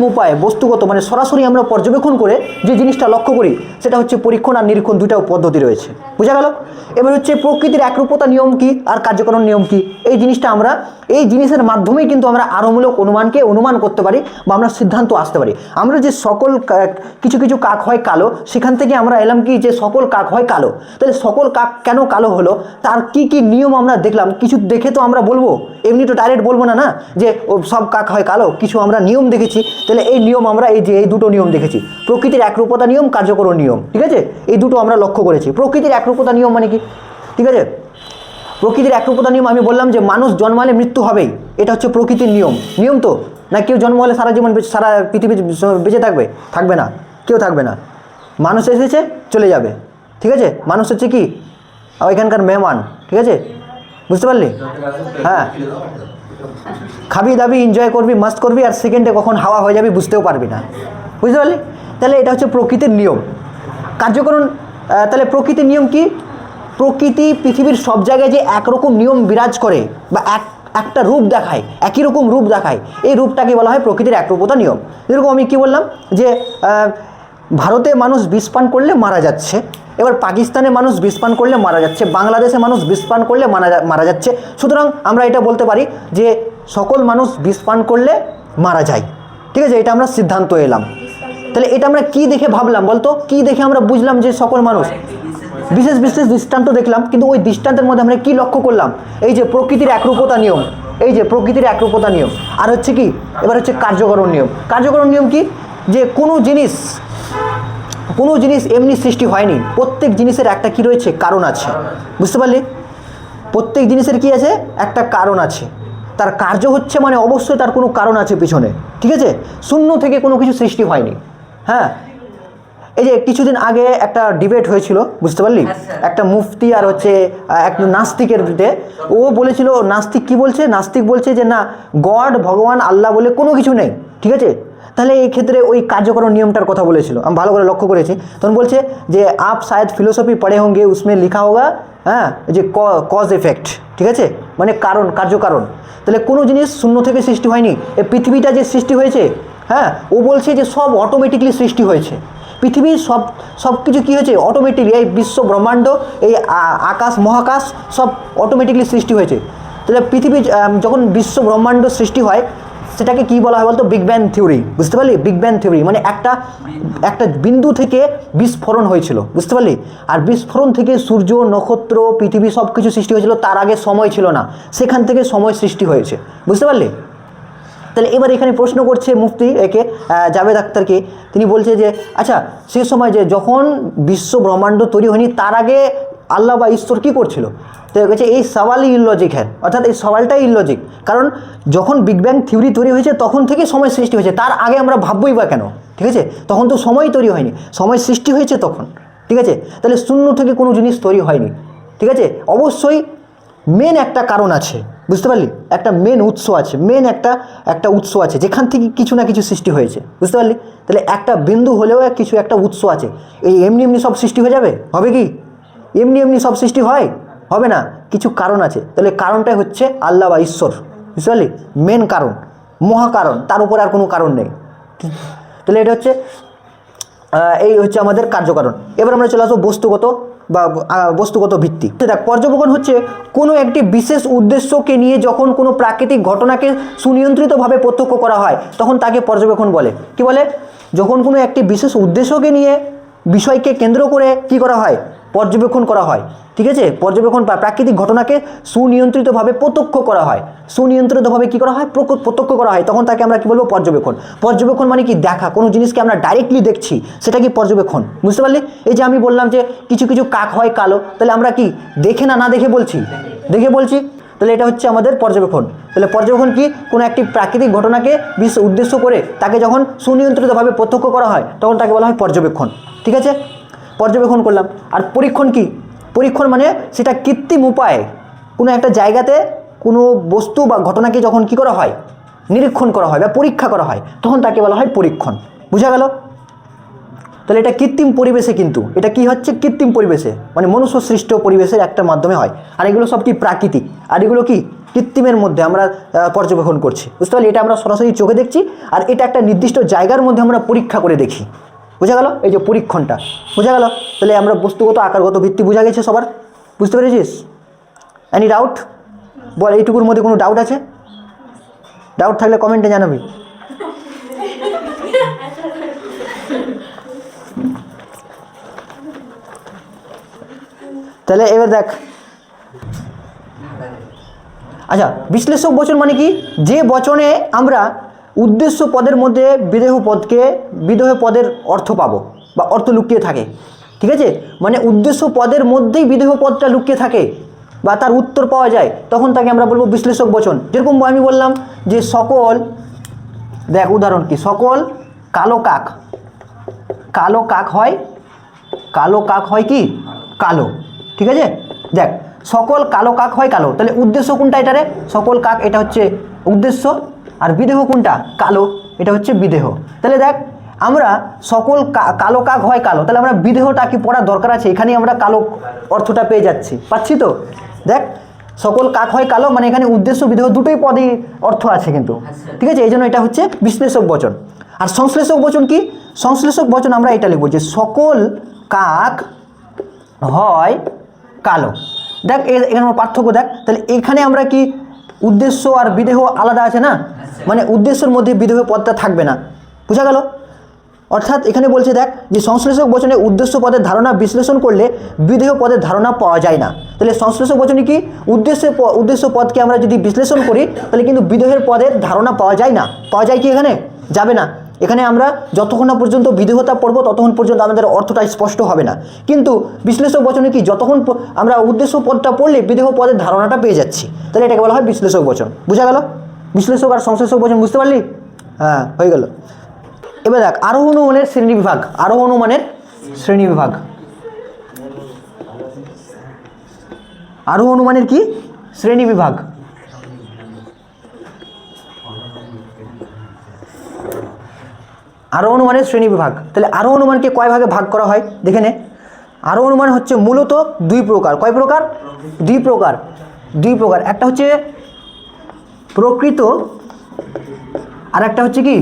উপায়, বস্তুগত মানে সরাসরি আমরা পর্যবেক্ষণ করে যে জিনিসটা লক্ষ্য করি, সেটা হচ্ছে পরীক্ষণ আর নিরীক্ষণ, দুটাও পদ্ধতি রয়েছে। বোঝা গেল? এবার হচ্ছে প্রকৃতির একরূপতা নিয়ম কি আর কার্যকারণ নিয়ম কি, এই জিনিসটা আমরা এই জিনিসের মাধ্যমেই কিন্তু আমরা আরোমূলক অনুমানকে অনুমান করতে পারি বা আমরা সিদ্ধান্ত আসতে পারি। আমরা যে সকল কিছু কাক হয় কালো, সেখান থেকে আমরা এলাম কি যে সকল কাক হয় কালো। তাহলে সকল কাক কেন কালো হলো, তার কি নিয়ম আমরা দেখলাম, কিছু দেখে তো আমরা বলবো, এমনি তো ডাইরেক্ট বলবো না যে সব কাক হয় কালো, কিছু আমরা নিয়ম দেখেছি। তাহলে এই নিয়ম আমরা এই দুটো নিয়ম দেখেছি, প্রকৃতির একরূপতা নিয়ম, কার্যকরণ নিয়ম, ঠিক আছে? এই দুটো আমরা লক্ষ্য করেছি। প্রকৃতির একরূপতা নিয়ম মানে কি, ঠিক আছে? প্রকৃতির একরূপতা নিয়ম আমি বললাম যে মানুষ জন্মালে মৃত্যু হবেই, এটা হচ্ছে প্রকৃতির নিয়ম তো না? কেউ জন্ম হলে সারা জীবন সারা পৃথিবী বেঁচে থাকবে না, কেউ থাকবে না। মানুষ এসেছে চলে যাবে, ঠিক আছে? মানুষ হচ্ছে কি এখানকার মেহমান, ঠিক আছে? বুঝতে পারলি? খাবি দাবি, এনজয় করবি, মাস্ট করবি, আর সেকেন্ডে কখন হাওয়া হয়ে যাবি বুঝতেও পারবি না। বুঝতে পারলি? তাহলে এটা হচ্ছে প্রকৃতির নিয়ম। কার্যকরণ, তাহলে প্রকৃতির নিয়ম কি? প্রকৃতি পৃথিবীর সব জায়গায় যে একরকম নিয়ম বিরাজ করে বা একটা রূপ দেখায়, একই রকম রূপ দেখায়, এই রূপটাকে বলা হয় প্রকৃতির একরূপতা নিয়ম। যেরকম আমি কি বললাম যে ভারতে মানুষ বিষ পান করলে মারা যাচ্ছে, এবার পাকিস্তানে মানুষ বিষ পান করলে মারা যাচ্ছে, বাংলাদেশে মানুষ বিষ পান করলে মারা যাচ্ছে। সুতরাং আমরা এটা বলতে পারি যে সকল মানুষ বিষ পান করলে মারা যায়, ঠিক আছে? এটা আমরা সিদ্ধান্ত এলাম, তাহলে এটা আমরা কি দেখে ভাবলাম বলতো, কি দেখে আমরা বুঝলাম যে সকল মানুষ? বিশেষ বিশেষ দৃষ্টান্ত দেখলাম, কিন্তু ওই দৃষ্টান্তের মধ্যে আমরা কি লক্ষ্য করলাম? এই যে প্রকৃতির একরূপতা নিয়ম, এই যে প্রকৃতির একরূপতা নিয়ম, আর হচ্ছে কি এবার হচ্ছে কার্যকরণ নিয়ম। কার্যকরণ নিয়ম কি? যে কোনো জিনিস এমনি সৃষ্টি হয়নি, প্রত্যেক জিনিসের একটা কি রয়েছে? কারণ আছে। বুঝতে পারলি? প্রত্যেক জিনিসের কি আছে? একটা কারণ আছে। তার কার্য হচ্ছে মানে অবশ্যই তার কোনো কারণ আছে পিছনে, ঠিক আছে? শূন্য থেকে কোনো কিছু সৃষ্টি হয়নি। হ্যাঁ, এই যে কিছুদিন আগে একটা ডিবেট হয়েছিল, বুঝতে পারলি? একটা মুফতি আর হচ্ছে একটা নাস্তিকের বিরুদ্ধে। ও বলেছিল, নাস্তিক কি বলছে? নাস্তিক বলছে যে না, গড, ভগবান, আল্লাহ বলে কোনো কিছু নেই, ঠিক আছে? তাহলে এই ক্ষেত্রে ওই কার্যকরণ নিয়মটার কথা বলেছিল, আমি ভালো করে লক্ষ্য করেছি। তখন বলছে যে আপ শায়দ ফিলোসফি পড়ে হোঙ্গে, উসমে লিখা হোগা হ্যাঁ যে কজ এফেক্ট, ঠিক আছে? মানে কারণ, কার্যকারণ। তাহলে কোনো জিনিস শূন্য থেকে সৃষ্টি হয়নি। এই পৃথিবীটা যে সৃষ্টি হয়েছে, হ্যাঁ, ও বলছে যে সব অটোমেটিকলি সৃষ্টি হয়েছে। পৃথিবীর সব কিছু কী হয়েছে? অটোমেটিকলি। এই বিশ্ব ব্রহ্মাণ্ড, এই আকাশ মহাকাশ সব অটোমেটিকলি সৃষ্টি হয়েছে। তাহলে পৃথিবী যখন বিশ্ব ব্রহ্মাণ্ড সৃষ্টি হয়, সেটাকে কি বলা হয় বলতো? Big bang theory. বুঝতে পারলি? বিগ ব্যাং থিওরি মানে একটা বিন্দু থেকে বিস্ফোরণ হয়েছিল, বুঝতে পারলি? আর বিস্ফোরণ থেকে সূর্য, নক্ষত্র, পৃথিবী সব কিছু সৃষ্টি হয়েছিল। তার আগে সময় ছিল না, সেখান থেকে সময় সৃষ্টি হয়েছে। বুঝতে পারলি? তাহলে এবার এখানে প্রশ্ন করছে মুফতি একে, জাভেদ আখতারকে। তিনি বলছে যে আচ্ছা, সে সময় যে যখন বিশ্ব ব্রহ্মাণ্ড তৈরি হয়নি, তার আগে আল্লাহ বা ঈশ্বর কী করছিল? তো বলছে এই সওয়ালই ইললজিক হ্যাঁ, অর্থাৎ এই সওয়ালটাই ইললজিক। কারণ যখন বিগ ব্যাং থিওরি তৈরি হয়েছে তখন থেকে সময় সৃষ্টি হয়েছে, তার আগে আমরা ভাববই বা কেন? ঠিক আছে, তখন তো সময় তৈরি হয়নি, সময় সৃষ্টি হয়েছে তখন, ঠিক আছে? তাহলে শূন্য থেকে কোনো জিনিস তৈরি হয়নি, ঠিক আছে? অবশ্যই মেন একটা কারণ আছে, বুঝতে পারলি? একটা মেন উৎস আছে, মেন একটা উৎস আছে যেখান থেকে কিছু না কিছু সৃষ্টি হয়েছে, বুঝতে পারলি? তাহলে একটা বিন্দু হলেও কিছু একটা উৎস আছে। এই এমনি এমনি সব সৃষ্টি হয়ে যাবে? হবে কি? এমনি এমনি সব সৃষ্টি হয়? হবে না, কিছু কারণ আছে। তাহলে কারণটাই হচ্ছে আল্লাহ বা ঈশ্বর, বুঝতে পারলি? মেন কারণ, মহাকারণ, তার উপরে আর কোনো কারণ নেই। তাহলে এটা হচ্ছে এই হচ্ছে আমাদের কার্যকারণ। এবার আমরা চলে আসবো বস্তুগত ভিত্তি। দেখ, পর্যবেক্ষণ হচ্ছে কোনো একটি বিশেষ উদ্দেশ্যকে নিয়ে যখন কোনো প্রাকৃতিক ঘটনাকে সুনিয়ন্ত্রিতভাবে প্রত্যক্ষ করা হয়, তখন তাকে পর্যবেক্ষণ বলে। কি বলে? যখন কোনো একটি বিশেষ উদ্দেশ্যকে নিয়ে, বিষয়কে কেন্দ্র করে কি করা হয়? পর্যবেক্ষণ করা হয়, ঠিক আছে? পর্যবেক্ষণ বা প্রাকৃতিক ঘটনাকে সুনিয়ন্ত্রিতভাবে প্রত্যক্ষ করা হয়, সুনিয়ন্ত্রিতভাবে কী করা হয়? প্রত্যক্ষ করা হয়, তখন তাকে আমরা কী বলবো? পর্যবেক্ষণ। পর্যবেক্ষণ মানে কি? দেখা, কোনো জিনিসকে আমরা ডাইরেক্টলি দেখছি, সেটা কি পর্যবেক্ষণ, বুঝতে পারলি? এই যে আমি বললাম যে কিছু কিছু কাক হয় কালো, তাহলে আমরা কি দেখে না দেখে বলছি? দেখে বলছি। তাহলে এটা হচ্ছে আমাদের পর্যবেক্ষণ। তাহলে পর্যবেক্ষণ কি? কোনো একটি প্রাকৃতিক ঘটনাকে বিশেষ উদ্দেশ্য করে তাকে যখন সুনিয়ন্ত্রিতভাবে প্রত্যক্ষ করা হয়, তখন তাকে বলা হয় পর্যবেক্ষণ, ঠিক আছে? পর্যবেক্ষণ করলাম। আর পরীক্ষণ কি? পরীক্ষণ মানে সেটা কৃত্রিম উপায়ে কোনো একটা জায়গাতে কোনো বস্তু বা ঘটনাকে যখন কি করা হয়? নিরীক্ষণ করা হয় বা পরীক্ষা করা হয়, তখন তাকে বলা হয় পরীক্ষণ। বুঝা গেল? তাহলে এটা কৃত্রিম পরিবেশে, কিন্তু এটা কি হচ্ছে? কৃত্রিম পরিবেশে মানে মনুষ্য সৃষ্ট পরিবেশের একটা মাধ্যমে হয়। আর এগুলো সব কি? প্রাকৃতিক। আর এগুলো কি? কৃত্রিমের মধ্যে আমরা পর্যবেক্ষণ করছি, বুঝতে পারলি? এটা আমরা সরাসরি চোখে দেখছি, আর এটা একটা নির্দিষ্ট জায়গার মধ্যে আমরা পরীক্ষা করে দেখি। বোঝা গেল? এই যে পরীক্ষণটা, বোঝা গেল? তাহলে আমরা বস্তুগত আকারগত ভিত্তি বোঝা গেছে সবার, বুঝতে পেরেছিস? Any doubt? বল, এইটুকুর মধ্যে কোনো ডাউট আছে? ডাউট থাকলে কমেন্টে জানাবি। তাহলে এবার দেখ, আচ্ছা, বিশ্লেষক বচন মানে কি? যে বচনে আমরা উদ্দেশ্য পদের মধ্যে বিদেহ পদের অর্থ পাবো বা অর্থ লুকিয়ে থাকে, ঠিক আছে? মানে উদ্দেশ্য পদের মধ্যেই বিদেহ পদটা লুকিয়ে থাকে বা তার উত্তর পাওয়া যায়, তখন তাকে আমরা বলবো বিশ্লেষক বচন। যেরকম আমি বললাম যে সকল, দেখ উদাহরণ কি? সকল কালো কাক হয় কি? কালো, ঠিক আছে? দেখ, সকল কালো কাক হয় কালো, তাহলে উদ্দেশ্য কোনটা এটারে? সকল কাক, এটা হচ্ছে উদ্দেশ্য। আর বিদেহ কোনটা? কালো, এটা হচ্ছে বিদেহ। তাহলে দেখ, আমরা সকল কালো কাক হয় কালো, তাহলে আমরা বিদেহটা কি পড়ার দরকার আছে? এখানেই আমরা কালো অর্থটা পেয়ে পাচ্ছি তো? দেখ, সকল কাক হয় কালো মানে এখানে উদ্দেশ্য বিদেহ দুটোই পদই অর্থ আছে কিন্তু, ঠিক আছে? এই জন্য এটা হচ্ছে বিশ্লেষক বচন। আর সংশ্লেষক বচন কি? সংশ্লেষক বচন আমরা এটা লিখবো যে সকল কাক হয় কালো। দেখ এখানে পার্থক্য দেখ, তাহলে এখানে আমরা কি উদ্দেশ্য আর বিদেহ আলাদা আছে না? মানে উদ্দেশ্যের মধ্যে বিদেহ পদটা থাকবে না, বুঝা গেল? অর্থাৎ এখানে বলছে দেখ যে সংশ্লেষক বচনে উদ্দেশ্য পদের ধারণা বিশ্লেষণ করলে বিধেয় পদের ধারণা পাওয়া যায় না। তাহলে সংশ্লেষক বচনে কি উদ্দেশ্য পদকে আমরা যদি বিশ্লেষণ করি তাহলে কিন্তু বিধেয়ের পদের ধারণা পাওয়া যায় না। পাওয়া যায় কি এখানে? যাবে না। এখানে আমরা যতক্ষণ না পর্যন্ত বিধেয়তা পড়বো ততক্ষণ পর্যন্ত আমাদের অর্থটা স্পষ্ট হবে না। কিন্তু বিশ্লেষক বচনে কি যতক্ষণ আমরা উদ্দেশ্য পদটা পড়লে বিধেয় পদের ধারণাটা পেয়ে যাচ্ছি, তাহলে এটাকে বলা হয় বিশ্লেষক বচন। বুঝা গেল? বিশ্লেষক আর সংশ্লেষক বচন বুঝতে পারলি? হ্যাঁ, হয়ে গেল। এবার দেখ আরোহ অনুমানের শ্রেণীবিভাগ। আরোহ অনুমানের শ্রেণীবিভাগ। আরোহ অনুমানের কি শ্রেণীবিভাগ? আরোহ অনুমানের শ্রেণীবিভাগ। তাহলে আরোহ অনুমানকে কয় ভাগে ভাগ করা হয় দেখে নে। আরোহ অনুমান হচ্ছে মূলত দুই প্রকার। কয় প্রকার? দুই প্রকার। দুই প্রকার। একটা হচ্ছে প্রকৃত, আর একটা হচ্ছে কি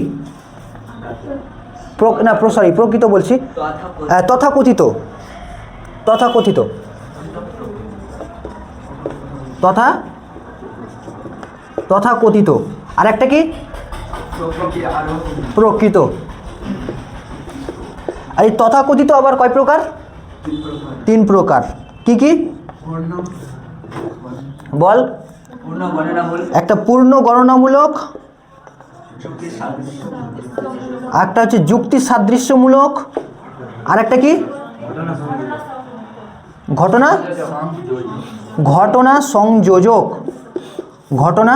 প্রকৃত বলছি, তথাকথিত। তথাকথিত তথাকথিত আর একটা কি প্রকৃত। আর এই তথাকথিত আবার কয় প্রকার? তিন প্রকার। কি কি বল? একটা পূর্ণ গণনামূলক, একটা হচ্ছে যুক্তি সাদৃশ্যমূলক, আর একটা কি ঘটনা সংযোজক। ঘটনা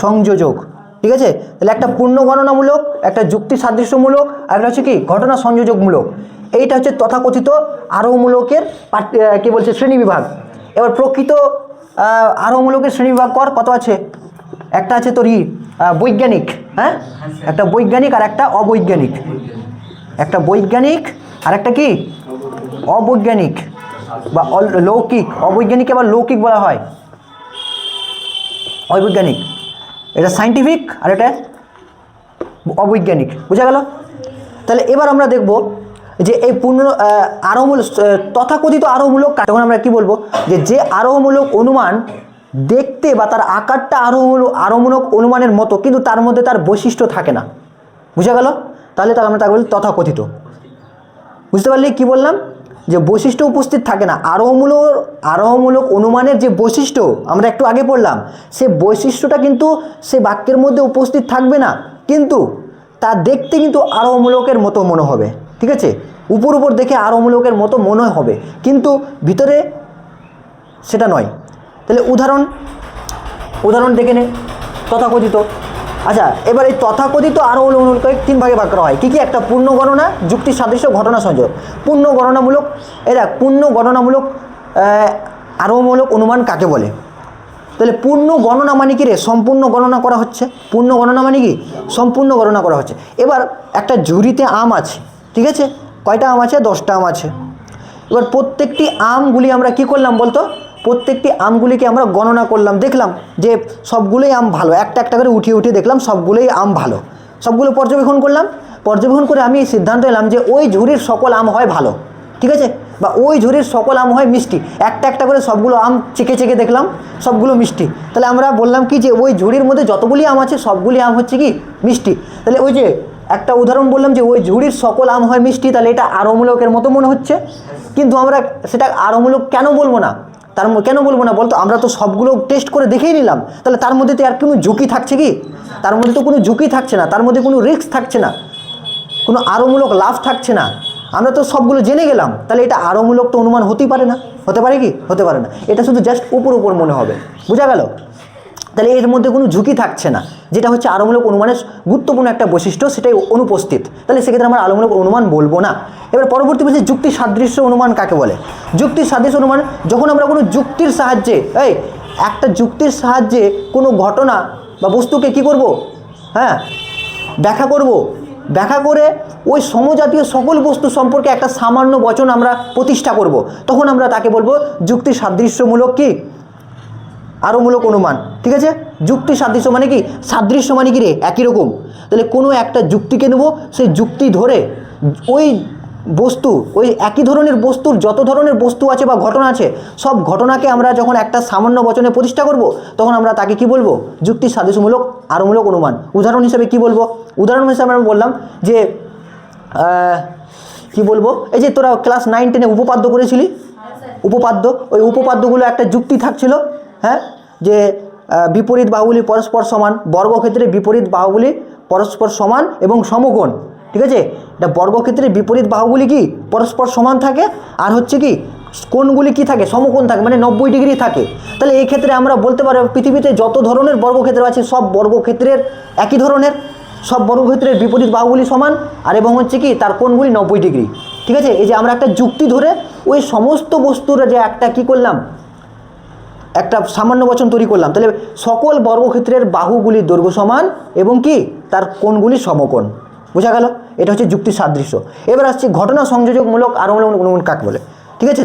সংযোজক। ঠিক আছে? তাহলে একটা পূর্ণ গণনামূলক, একটা যুক্তি সাদৃশ্যমূলক, আর একটা হচ্ছে কি ঘটনা সংযোজকমূলক। এইটা হচ্ছে তথাকথিত আরোহমূলকের কি বলছে শ্রেণীবিভাগ। এবার প্রকৃত আরোহমূলকের শ্রেণীবিভাগ কর। কত আছে? একটা আছে তোর বৈজ্ঞানিক, হ্যাঁ, একটা বৈজ্ঞানিক আর একটা অবৈজ্ঞানিক। একটা বৈজ্ঞানিক আর একটা কি অবৈজ্ঞানিক বা লৌকিক। অবৈজ্ঞানিক আবার লৌকিক বলা হয়। অবৈজ্ঞানিক এটা সায়েন্টিফিক আর এটা অবৈজ্ঞানিক। বোঝা গেল? তাহলে এবার আমরা দেখব যে এই পূর্ণ আরোহমূলক, তথাকথিত আরোহমূলক তখন আমরা কি বলবো যে আরোহমূলক অনুমান দেখতে বা তার আকারটা আরোহমূলক অনুমানের মতো, কিন্তু তার মধ্যে তার বৈশিষ্ট্য থাকে না। বুঝা গেল? তাহলে আমরা তাকে বলি তথাকথিত। বুঝতে পারলি কি বললাম? যে বৈশিষ্ট্য উপস্থিত থাকে না। আরোহমূলক অনুমানের যে বৈশিষ্ট্য আমরা একটু আগে পড়লাম, সে বৈশিষ্ট্যটা কিন্তু সে বাক্যের মধ্যে উপস্থিত থাকবে না, কিন্তু তা দেখতে কিন্তু আরোহমূলকের মতো মনে হবে। ঠিক আছে? উপর দেখে আরোহমূলকের মতো মনে হবে, কিন্তু ভিতরে সেটা নয়। তাহলে উদাহরণ দেখে নে তথাকথিত। আচ্ছা, এবার এই তথাকথিত আরোহমূলককে তিন ভাগে ভাগ করা হয়। কি কি? একটা পূর্ণ গণনা, যুক্তি সাদৃশ্য, ঘটনা সংযোগ। পূর্ণ গণনামূলক, দেখ পূর্ণ গণনামূলক আরোহমূলক অনুমান কাকে বলে? তাহলে পূর্ণ গণনা মানে কি রে? সম্পূর্ণ গণনা করা হচ্ছে। পূর্ণ গণনা মানে কি? সম্পূর্ণ গণনা করা হচ্ছে। এবার একটা ঝুড়িতে আম আছে, ঠিক আছে? কয়টা আম আছে? 10টা আম আছে। এবার প্রত্যেকটি আমগুলি আমরা কি করলাম বলতো? প্রত্যেকটি আমগুলিকে আমরা গণনা করলাম, দেখলাম যে সবগুলোই আম ভালো। একটা একটা করে উঠিয়ে দেখলাম সবগুলোই আম ভালো। সবগুলো পর্যবেক্ষণ করলাম। পর্যবেক্ষণ করে আমি সিদ্ধান্ত এলাম যে ওই ঝুড়ির সকল আম হয় ভালো, ঠিক আছে, বা ওই ঝুড়ির সকল আম হয় মিষ্টি। একটা একটা করে সবগুলো আম চেকে দেখলাম সবগুলো মিষ্টি। তাহলে আমরা বললাম কি যে ওই ঝুড়ির মধ্যে যতগুলি আম আছে সবগুলি আম হচ্ছে কি মিষ্টি। তাহলে ওই যে একটা উদাহরণ বললাম যে ওই ঝুড়ির সকল আম হয় মিষ্টি, তাহলে এটা আরোহমূলকের মতো মনে হচ্ছে। কিন্তু আমরা সেটা আরোহমূলক কেন বলবো না? কেন বলবো না বলতো? আমরা তো সবগুলো টেস্ট করে দেখেই নিলাম। তাহলে তার মধ্যে তো আর কোনো ঝুঁকি থাকছে কি? তার মধ্যে তো কোনো ঝুঁকি থাকছে না, তার মধ্যে কোনো রিস্ক থাকছে না, কোনো আরোহমূলক লাভ থাকছে না। আমরা তো সবগুলো জেনে গেলাম, তাহলে এটা আরোহমূলক তো অনুমান হতেই পারে না। হতে পারে কি? হতে পারে না। এটা শুধু জাস্ট উপর মনে হবে। বোঝা গেল? তাহলে এর মধ্যে কোনো ঝুঁকি থাকছে না, যেটা হচ্ছে আরোহমূলক অনুমানের গুরুত্বপূর্ণ একটা বৈশিষ্ট্য, সেটাই অনুপস্থিত। তাহলে সেক্ষেত্রে আমরা আরোহমূলক অনুমান বলবো না। এবার পরবর্তী বলছি যুক্তি সাদৃশ্য অনুমান কাকে বলে? যুক্তি সাদৃশ্য অনুমান যখন আমরা কোনো যুক্তির সাহায্যে একটা যুক্তির সাহায্যে কোনো ঘটনা বা বস্তুকে কি করব? হ্যাঁ, ব্যাখ্যা করে ওই সমজাতীয় সকল বস্তু সম্পর্কে একটা সামান্য বচন আমরা প্রতিষ্ঠা করব, তখন আমরা তাকে বলবো যুক্তি সাদৃশ্যমূলক কি আরোহমূলক অনুমান। ঠিক আছে? যুক্তি সাদৃশ্য মানে কি? সাদৃশ্য মানে কি রে? একই রকম। তাহলে কোনো একটা যুক্তিকে নেব, সেই যুক্তি ধরে ওই বস্তু, ওই একই ধরনের বস্তুর যত ধরনের বস্তু আছে বা ঘটনা আছে, সব ঘটনাকে আমরা যখন একটা সামান্য বচনে প্রতিষ্ঠা করব, তখন আমরা তাকে কি বলবো? যুক্তি সাদৃশ্যমূলক আরোহমূলক অনুমান। উদাহরণ হিসেবে কি বলবো? উদাহরণ হিসেবে আমরা বললাম যে কি বলবো, এই যে তোরা ক্লাস 9-10 উপপাদ্য করেছিলি, উপপাদ্য, ওই উপপাদ্যগুলো একটা যুক্তি থাকছিল, হ্যাঁ, যে বিপরীত বাহুগুলি পরস্পর সমান, বর্গক্ষেত্রে বিপরীত বাহুগুলি পরস্পর সমান এবং সমকোণ, ঠিক আছে। এটা বর্গক্ষেত্রে বিপরীত বাহুগুলি কি পরস্পর সমান থাকে, আর হচ্ছে কি কোণগুলি কি থাকে, সমকোণ থাকে, মানে 90 ডিগ্রি থাকে। তাহলে এই ক্ষেত্রে আমরা বলতে পারবো পৃথিবীতে যত ধরনের বর্গক্ষেত্র আছে সব বর্গক্ষেত্রের একই ধরনের, সব বর্গক্ষেত্রের বিপরীত বাহুগুলি সমান, আর এবং হচ্ছে কি তার কোণগুলি 90 ডিগ্রি, ঠিক আছে। এই যে আমরা একটা যুক্তি ধরে ওই সমস্ত বস্তুর যে একটা কি করলাম, একটা সামান্য বচন তৈরি করলাম। তাহলে সকল বর্গক্ষেত্রের বাহুগুলির দৈর্ঘ্য সমান এবং কি তার কোণগুলি সমকোণ, বোঝা গেল। এটা হচ্ছে যুক্তি সাদৃশ্য। এবার আসছে ঘটনা সংযোজকমূলক আরোহমূলক অনুমান কাকে বলে, ঠিক আছে।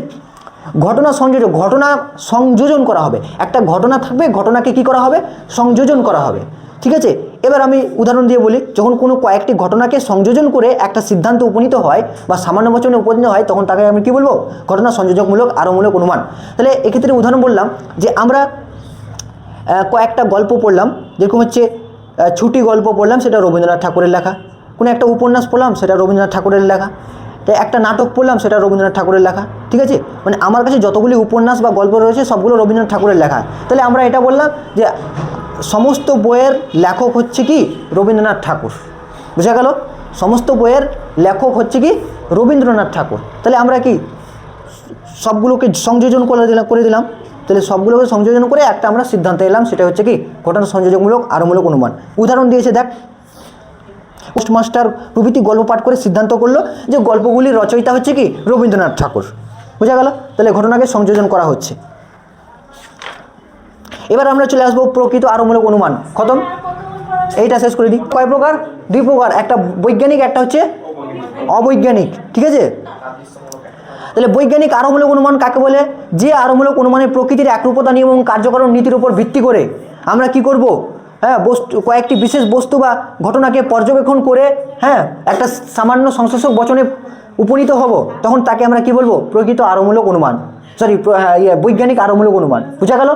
ঘটনা সংযোজক, ঘটনা সংযোজন করা হবে, একটা ঘটনা থাকবে, ঘটনাকে কি করা হবে, সংযোজন করা হবে, ঠিক আছে। এবার আমি উদাহরণ দিয়ে বলি, যখন কোনো কয়েকটি ঘটনাকে সংযোজন করে একটা সিদ্ধান্ত উপনীত হয় বা সামান্য বচনে উপনীত হয়, তখন তাকে আমি কি বলবো, ঘটনা সংযোজকমূলক আরোহমূলক অনুমান। তাহলে এক্ষেত্রে উদাহরণ বললাম যে আমরা কয়েকটা গল্প পড়লাম, যেরকম হচ্ছে ছুটি গল্প পড়লাম, সেটা রবীন্দ্রনাথ ঠাকুরের লেখা। কোনো একটা উপন্যাস পড়লাম, সেটা রবীন্দ্রনাথ ঠাকুরের লেখা। তাই একটা নাটক পড়লাম, সেটা রবীন্দ্রনাথ ঠাকুরের লেখা, ঠিক আছে। মানে আমার কাছে যতগুলি উপন্যাস বা গল্প রয়েছে সবগুলো রবীন্দ্রনাথ ঠাকুরের লেখা। তাহলে আমরা এটা বললাম যে সমস্ত বইয়ের লেখক হচ্ছে কি রবীন্দ্রনাথ ঠাকুর, বুঝা গেল। সমস্ত বইয়ের লেখক হচ্ছে কি রবীন্দ্রনাথ ঠাকুর। তাহলে আমরা কি সবগুলোকে সংযোজন করে দিলাম। তাহলে সবগুলোকে সংযোজন করে একটা আমরা সিদ্ধান্তে এলাম, সেটা হচ্ছে কি ঘটনা সংযোজকমূলক আরোহমূলক অনুমান। উদাহরণ দিয়েছে দেখ, পোস্টমাস্টার প্রভৃতি গল্প পাঠ করে সিদ্ধান্ত করলো যে গল্পগুলির রচয়িতা হচ্ছে কি রবীন্দ্রনাথ ঠাকুর, বোঝা গেল। তাহলে ঘটনাকে সংযোজন করা হচ্ছে। এবার আমরা চলে আসবো প্রকৃত আরোহমূলক অনুমান, খতম, এইটা শেষ করে দিই। কয় প্রকার, 2 প্রকার, একটা বৈজ্ঞানিক, একটা হচ্ছে অবৈজ্ঞানিক, ঠিক আছে। তাহলে বৈজ্ঞানিক আরোহমূলক অনুমান কাকে বলে, যে আরোহমূলক অনুমানের প্রকৃতির একরূপতা নিয়ম এবং কার্যকরণ নীতির উপর ভিত্তি করে আমরা কি করব, হ্যাঁ, বস্তু কয়েকটি বিশেষ বস্তু বা ঘটনাকে পর্যবেক্ষণ করে, হ্যাঁ, একটা সামান্য সংশ্লেষক বচনে উপনীত হব, তখন তাকে আমরা কি বলবো, প্রকৃত আরোহমূলক অনুমান, বৈজ্ঞানিক আরোহমূলক অনুমান, বুঝা গেল।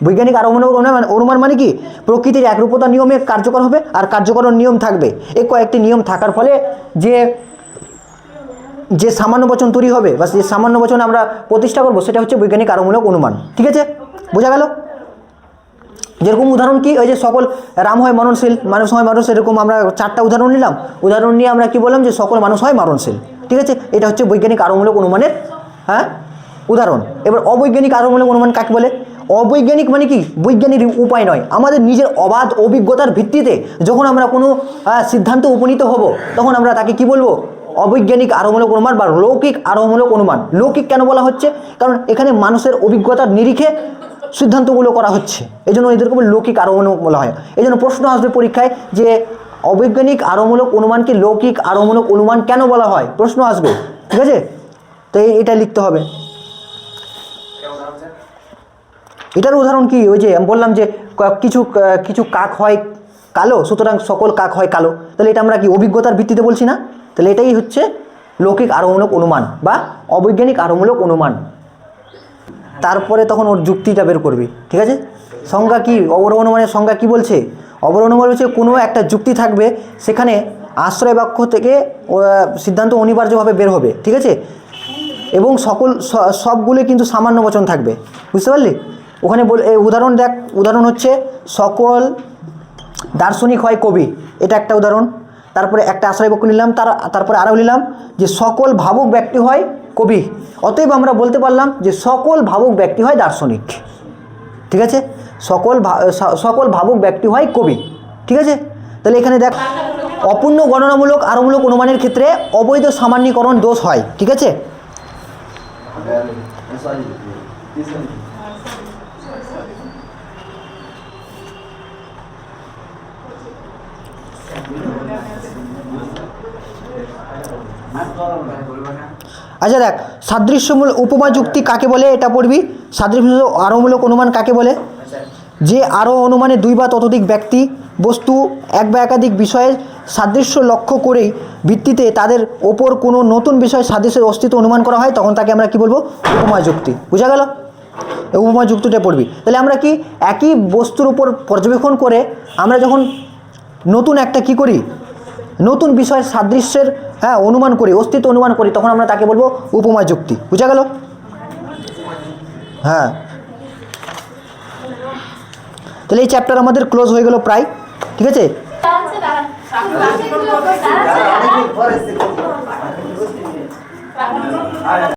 বৈজ্ঞানিক আরোহমূলক অনুমান মানে কি, প্রকৃতির একরূপতা নিয়মে কার্যকর হবে আর কার্যকরণ নিয়ম থাকবে। এই কয়েকটি নিয়ম থাকার ফলে যে সামান্য বচন তৈরি হবে বা যে সামান্য বচন আমরা প্রতিষ্ঠা করবো, সেটা হচ্ছে বৈজ্ঞানিক আরোহমূলক অনুমান, ঠিক আছে, বোঝা গেল। যেরকম উদাহরণ কি, ওই যে সকল রাম হয় মরণশীল, মানুষ হয় মরণশীল, এরকম আমরা 4টা উদাহরণ নিলাম। উদাহরণ নিয়ে আমরা কি বললাম যে সকল মানুষ হয় মরণশীল, ঠিক আছে। এটা হচ্ছে বৈজ্ঞানিক আরোহমূলক অনুমানের, হ্যাঁ, উদাহরণ। এবার অবৈজ্ঞানিক আরোহমূলক অনুমান কাকে বলে, অবৈজ্ঞানিক মানে কি বৈজ্ঞানিক উপায় নয়, আমাদের নিজের অবাধ অভিজ্ঞতার ভিত্তিতে যখন আমরা কোনো সিদ্ধান্ত উপনীত হব, তখন আমরা তাকে কি বলবো, অবৈজ্ঞানিক আরোহমূলক অনুমান বা লৌকিক আরোহমূলক অনুমান। লৌকিক কেন বলা হচ্ছে, কারণ এখানে মানুষের অভিজ্ঞতার নিরিখে সিদ্ধান্তগুলো করা হচ্ছে, এই জন্য এদেরকে লৌকিক আরোহমূলক বলা হয়। এই জন্য প্রশ্ন আসবে পরীক্ষায় যে অবৈজ্ঞানিক আরোহমূলক অনুমানকে লৌকিক আরোহমূলক অনুমান কেন বলা হয়, প্রশ্ন আসবে, ঠিক আছে। তো এটা লিখতে হবে। এটার উদাহরণ কি, ওই যে আমি বললাম যে কিছু কাক হয় কালো, সুতরাং সকল কাক হয় কালো। তাহলে এটা আমরা কি অভিজ্ঞতার ভিত্তিতে বলছি না, তাহলে এটাই হচ্ছে লৌকিক আরোহমূলক অনুমান বা অবৈজ্ঞানিক আরোহমূলক অনুমান। তারপরে তখন ওর যুক্তিটা বের করবি, ঠিক আছে। সংজ্ঞা কি, অবরোহ অনুমানের সংজ্ঞা কি বলছে, অবরোহ অনুমান হচ্ছে কোনো একটা যুক্তি থাকবে, সেখানে আশ্রয় বাক্য থেকে সিদ্ধান্ত অনিবার্যভাবে বের হবে, ঠিক আছে, এবং সবগুলো কিন্তু সামান্য বচন থাকবে, বুঝতে পারলি। ওখানে উদাহরণ দেখ, উদাহরণ হচ্ছে সকল দার্শনিক হয় কবি, এটা একটা উদাহরণ। তারপরে একটা আশ্রয় বাক্য নিলাম, তারপরে আরও নিলাম যে সকল ভাবুক ব্যক্তি হয় কবি, অতএব আমরা বলতে পারলাম যে সকল ভাবুক ব্যক্তি হয় দার্শনিক, ঠিক আছে। সকল ভাবুক ব্যক্তি হয় কবি, ঠিক আছে। তাহলে এখানে দেখ, অপূর্ণ গণনামূলক আরোহমূলক অনুমানের ক্ষেত্রে অবৈধ সামান্যীকরণ দোষ হয়, ঠিক আছে। আচ্ছা দেখ, সাদৃশ্যমূলক উপমা যুক্তি কাকে বলে এটা পড়বি। সাদৃশ্য আরোহমূলক অনুমান কাকে বলে, যে আরোহ অনুমানে 2 বা ততোধিক ব্যক্তি, বস্তু, এক বা একাধিক বিষয়ের সাদৃশ্য লক্ষ্য করেই ভিত্তিতে তাদের ওপর কোনো নতুন বিষয় সাদৃশ্যের অস্তিত্ব অনুমান করা হয়, তখন তাকে আমরা কি বলবো, উপমা যুক্তি, বুঝা গেল। এই উপমা যুক্তিটা পড়বি। তাহলে আমরা কি একই বস্তুর উপর পর্যবেক্ষণ করে আমরা যখন নতুন একটা কি করি, নতুন বিষয়ের সাদৃশ্যের হ্যাঁ অনুমান করি, অস্তিত্ব অনুমান করি, তখন আমরা তাকে বলবো উপমা যুক্তি। বুঝা গেল? হ্যাঁ, তাহলে এই চ্যাপ্টার আমাদের ক্লোজ হয়ে গেল প্রায়। ঠিক আছে।